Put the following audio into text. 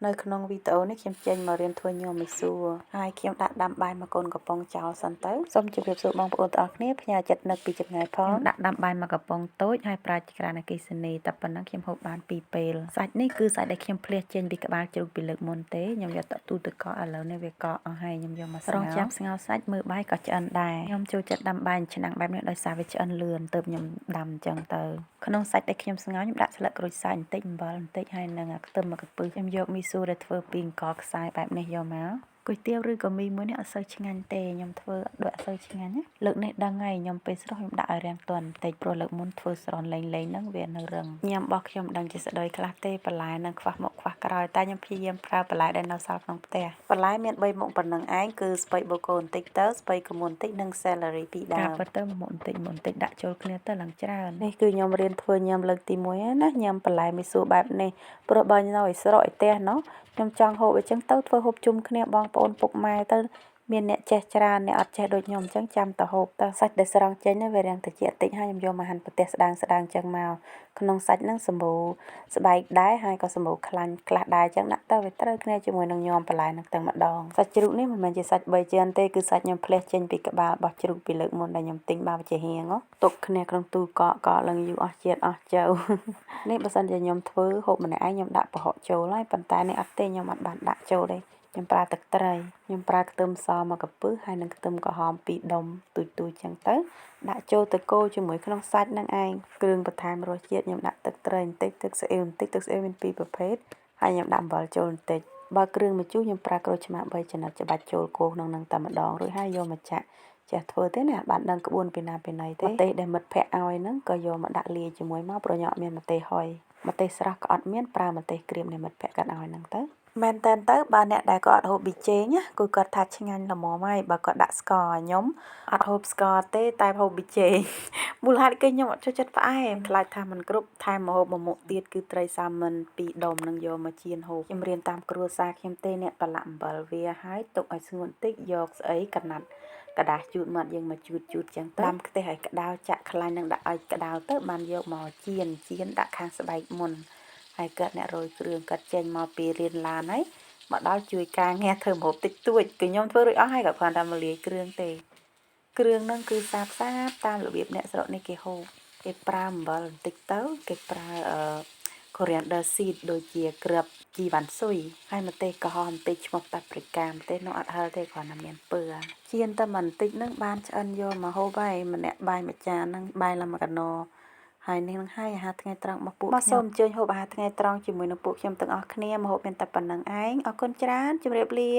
នៅក្នុងវីដេអូនេះខ្ញុំចេញមករៀនធ្វើញ៉ាំមីស៊ូហើយខ្ញុំដាក់ដាំបាយមួយកូនកំប៉ុងចោលសិនទៅសូមជម្រាបសួរបងប្អូនទាំងអស់គ្នាផ្ញើចិត្តនឹកពីចម្ងាយផងដាក់ដាំបាយមួយកកំប៉ុងតូចហើយប្រើចក្រានអគ្គិសនីតែប៉ុណ្ណឹងខ្ញុំហូបបាន2ពេលសាច់នេះគឺសាច់ដែលខ្ញុំភ្លះចេញពីក្បាលជ្រូកពីលើកមុនទេខ្ញុំយកទៅទូទឹកកកឥឡូវនេះវាកកអស់ហើយខ្ញុំយកមកស្ងោរចាំស្ងោរសាច់មើលបាយក៏ឆ្អិនដែរខ្ញុំចូលចិត្តដាំបាយឆ្នាំងបែបនេះដោយសារវាឆ្អិនលឿនទើបខ្ញុំដាំអញ្ចឹងទៅក្នុងសាច់ដែលខ្ញុំស្ងោរខ្ញុំដាក់ស្លឹកក្រូចសើចបន្តិចអំបិលបន្តិចហើយនឹងខ្ទឹមមកកំពឹសខ្ញុំយកមីស៊ូដែលធ្វើពីអង្ករខ្សាយបែបនេះយកមកគុយទាវឬក៏មីមួយនេះអត់សូវឆ្ងាញ់ទេខ្ញុំធ្វើដូចអត់សូវឆ្ងាញ់ណាលើកនេះដឹងហើយខ្ញុំពេលស្រុះខ្ញុំដាក់ឲ្យរាំងទន់បន្តិចព្រោះលើកមុនធ្វើស្រន់លេងហ្នឹងវានៅរឹងញ៉ាំរបស់ខ្ញុំដឹងជាស្ដីខ្លះទេបន្លែនឹងខ្វះមុខខ្វះក្រោយតែខ្ញុំព្យាយាមប្រើបន្លែដែលនៅសល់ក្នុងផ្ទះបន្លែមាន3មុខប៉ុណ្ណឹងឯងគឺស្ពៃបូកូនបន្តិចទៅស្ពៃកមុនបន្តិចនិង celery 2 ដើមកាត់ទៅមុខបន្តិចដាក់ចូលគ្នាទៅឡើងច្រើននេះគឺខ្ញុំរៀនធ្វើញ៉ាំលើកទី1ហើយណាញ៉ាំបន្លែមីស៊ូបែបនេះព្រោះបើញ៉ាំឲ្យស្រកឲ្យផ្ទះណោះខ្ញុំចង់ហូបអញ្ចឹងទៅធ្វើហូបជុំគ្នាបងប្អូនពុកម៉ែទៅមានអ្នកចេះច្រើនអ្នកអត់ចេះដូចខ្ញុំអញ្ចឹងចាំទៅហូបទៅសាច់ដែលស្រង់ចេញវារាំងត្រជាក់តិចហើយខ្ញុំយកមកហាន់ប្រទេសស្ដើងអញ្ចឹងមកក្នុងសាច់ហ្នឹងសម្បូរស្បែកដែរហើយក៏សម្បូរខ្លាញ់ខ្លះដែរអញ្ចឹងដាក់ទៅវាត្រូវគ្នាជាមួយនឹងញ៉ាំបន្លែហ្នឹងទាំងម្ដងសាច់ជ្រូកនេះមិនមែនជាសាច់បីជាន់ទេគឺសាច់ខ្ញុំភ្លះចេញពីក្បាលរបស់ជ្រូកពីលើកមុនដែលខ្ញុំទិញបើជាហៀងទុកគ្នាក្នុងទូកកឡើងយូរអស់ជាតិអស់ចៅនេះបើសិនជាខ្ញុំធ្វើហូបម្នាក់ឯងខ្ញុំដាក់ប្រហុកចូលហើយប៉ុន្តែនេះអត់ទេខ្ញុំអត់បានដាក់ចូលទេខ្ញុំប្រើទឹកត្រីខ្ញុំប្រើខ្ទឹមសមកកំពឹសហើយនិងខ្ទឹមក្រហម2ដុំទូចចឹងទៅដាក់ចូលទៅកូរជាមួយក្នុងសាច់នឹងឯងគ្រឿងបន្ថែមរសជាតិខ្ញុំដាក់ទឹកត្រីបន្តិចទឹកស្អ៊ីវបន្តិចទឹកស្អ៊ីវមាន2ប្រភេទហើយខ្ញុំដាក់អំបិលចូលបន្តិចបើគ្រឿងម្ជូរខ្ញុំប្រើក្រូចឆ្មា3ចំណិតច្បាច់ចូលកូរក្នុងនឹងតែម្ដងរួចហើយយកមកចាក់ចេះធ្វើទេណាបានដឹងក្បួនពីណាពីណីទេម្ទេសដែលមិត្តភ័ក្ដិឲ្យហ្នឹងក៏យកមកដាក់លាយជាមួយមកប្រញ៉ាំមានម្ទេសហុយម្ទេសស្រស់ក៏អត់មានប្រើម្ទេសក្រៀមនៃមិត្តភ័ក្ដិគាត់ឲ្យហ្នឹងទៅមែនតើទៅបើអ្នកដែលគាត់អត់ហូបប៊ីចេងណាគឺគាត់ថាឆ្ងាញ់ល្មមហើយបើគាត់ដាក់ស្ករខ្ញុំអត់ហូបស្ករទេតែហូបប៊ីចេងមូលហេតុគឺខ្ញុំអត់ចូលចិត្តផ្អែមខ្លាចថាមិនគ្រប់ថែមម្ហូបមួយមុខទៀតគឺត្រីសាម៉ិន2ដុំនឹងយកមកចៀនហូបខ្ញុំរៀនតាមគ្រួសារខ្ញុំទេអ្នកប្រឡាក់អំបិលវាហើយទុកឲ្យស្ងួតបន្តិចយកស្អីកណាត់กระดาษជូតមាត់យើងមកជូតចឹងទៅដាំខ្ទះឲ្យក្តៅចាក់ខ្លាញ់នឹងដាក់ឲ្យក្តៅទៅបានយកមកចៀនដាក់ខាងស្បែកមុនហើយគាត់អ្នករោយគ្រឿងគាត់ចេញមកពីរៀនឡានហើយមកដល់ជួយការងារធ្វើម្ហូបតិចតួចគឺខ្ញុំធ្វើរួចអស់ហើយក៏គ្រាន់តែមកលាយគ្រឿងទេគ្រឿងហ្នឹងគឺសាបតាមរបៀបអ្នកស្រុកនេះគេហូបគេប្រើអំបិលបន្តិចទៅគេប្រើcoriander seed ដូចជាគ្រាប់ជីវ៉ាន់ស៊ុយហើយម្ទេសក្រហមបន្តិចឈ្មោះ paprika ម្ទេសនោះអត់ហឹរទេគ្រាន់តែមានពើចៀនតែបន្តិចហ្នឹងបានឆ្អិនយកមកហូបហើយម្នាក់បាយមួយចានហ្នឹងបាយឡើងមួយកណ្ដោហើយនេះនឹងហើយអាហារថ្ងៃត្រង់របស់ពួកខ្ញុំសូមអញ្ជើញហូបអាហារថ្ងៃត្រង់ជាមួយនឹងពួកខ្ញុំទាំងអស់គ្នាម្ហូបមានតែប៉ុណ្្នឹងឯងអរគុណច្រើនជម្រាបលា